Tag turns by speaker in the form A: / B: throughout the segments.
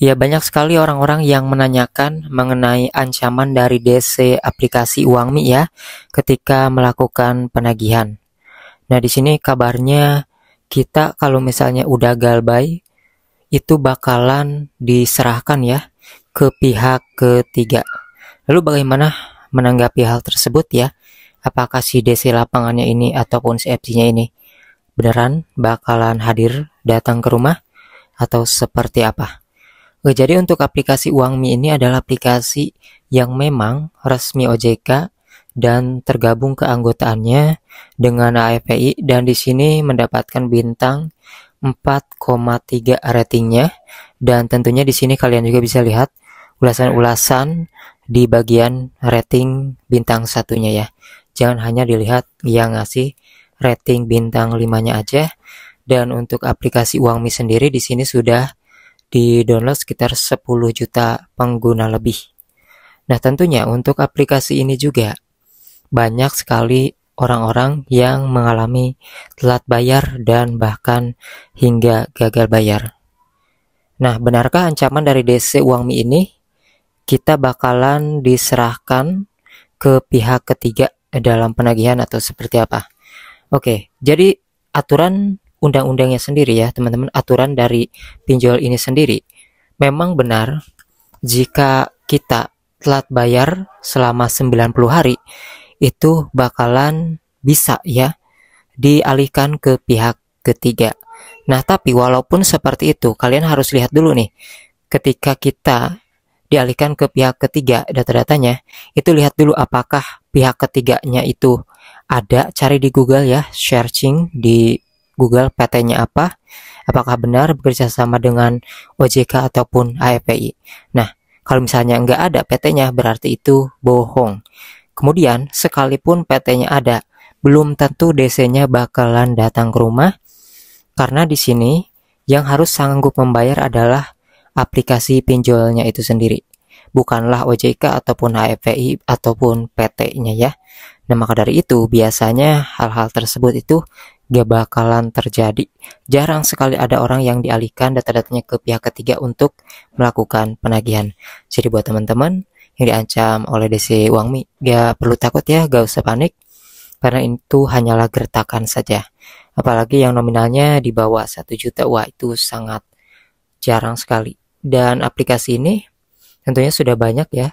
A: Ya, banyak sekali orang-orang yang menanyakan mengenai ancaman dari DC aplikasi Uangmi ya, ketika melakukan penagihan. Nah, di sini kabarnya kita kalau misalnya udah galbay, itu bakalan diserahkan ya ke pihak ketiga. Lalu bagaimana menanggapi hal tersebut ya? Apakah si DC lapangannya ini ataupun si FC-nya ini beneran bakalan hadir datang ke rumah atau seperti apa? Oke, jadi untuk aplikasi Uangmi ini adalah aplikasi yang memang resmi OJK dan tergabung keanggotaannya dengan AFPI dan di sini mendapatkan bintang 4,3 ratingnya, dan tentunya di sini kalian juga bisa lihat ulasan-ulasan di bagian rating bintang satunya ya. Jangan hanya dilihat yang ngasih rating bintang 5-nya aja. Dan untuk aplikasi Uangmi sendiri di sini sudah di-download sekitar 10 juta pengguna lebih. Nah, tentunya untuk aplikasi ini juga banyak sekali orang-orang yang mengalami telat bayar dan bahkan hingga gagal bayar. Nah, benarkah ancaman dari DC Uangmi ini kita bakalan diserahkan ke pihak ketiga dalam penagihan atau seperti apa? Oke, jadi aturan undang-undangnya sendiri ya teman-teman, aturan dari pinjol ini sendiri memang benar jika kita telat bayar selama 90 hari itu bakalan bisa ya dialihkan ke pihak ketiga. Nah, tapi walaupun seperti itu, kalian harus lihat dulu nih, ketika kita dialihkan ke pihak ketiga data-datanya, itu lihat dulu apakah pihak ketiganya itu ada, cari di Google ya, searching di Google PT-nya apa, apakah benar bekerja sama dengan OJK ataupun AFPI. Nah, kalau misalnya nggak ada PT-nya berarti itu bohong. Kemudian sekalipun PT-nya ada, belum tentu DC-nya bakalan datang ke rumah, karena di sini yang harus sanggup membayar adalah aplikasi pinjolnya itu sendiri, bukanlah OJK ataupun AFPI ataupun PT-nya ya. Nah, maka dari itu biasanya hal-hal tersebut itu gak bakalan terjadi. Jarang sekali ada orang yang dialihkan data-datanya ke pihak ketiga untuk melakukan penagihan. Jadi buat teman-teman yang diancam oleh DC Uangmi, gak perlu takut ya, gak usah panik, karena itu hanyalah gertakan saja. Apalagi yang nominalnya di bawah 1 juta, wah itu sangat jarang sekali. Dan aplikasi ini tentunya sudah banyak ya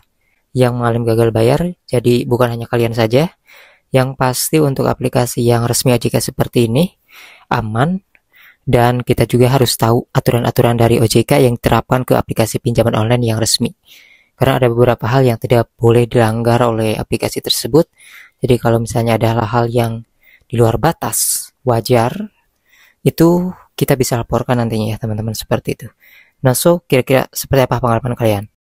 A: yang mengalami gagal bayar, jadi bukan hanya kalian saja. Yang pasti untuk aplikasi yang resmi OJK seperti ini aman, dan kita juga harus tahu aturan-aturan dari OJK yang diterapkan ke aplikasi pinjaman online yang resmi. Karena ada beberapa hal yang tidak boleh dilanggar oleh aplikasi tersebut. Jadi kalau misalnya ada hal yang di luar batas wajar, itu kita bisa laporkan nantinya ya teman-teman, seperti itu. Nah, so kira-kira seperti apa pengalaman kalian?